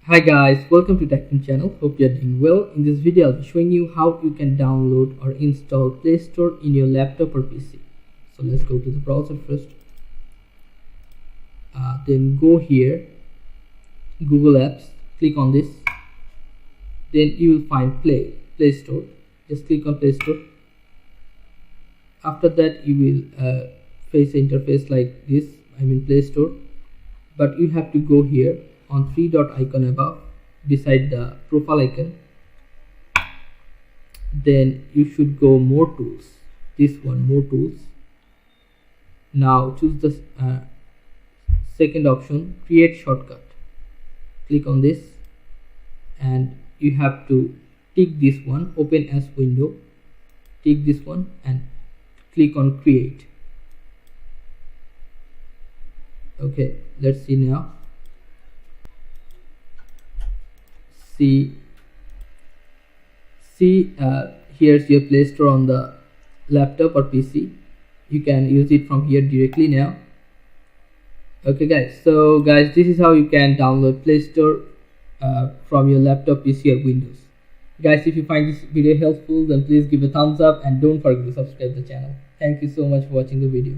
Hi guys, welcome to Tech channel. Hope you're doing well. In this video, I'll be showing you how you can download or install Play Store in your laptop or PC. So let's go to the browser first. Then go here, Google Apps. Click on this. Then you will find Play Store. Just click on Play Store. After that, you will face an interface like this. Play Store. But you have to go here on three dot icon above beside the profile icon. Then you should go more tools, this one, more tools. Now choose the second option, create shortcut. Click on this and you have to tick this one, open as window, tick this one and click on create. Okay, let's see now. See here's your Play Store on the laptop or PC. You can use it from here directly now. Okay guys, so guys, this is how you can download Play Store from your laptop, PC or Windows. Guys, if you find this video helpful, then please give a thumbs up and don't forget to subscribe the channel. Thank you so much for watching the video.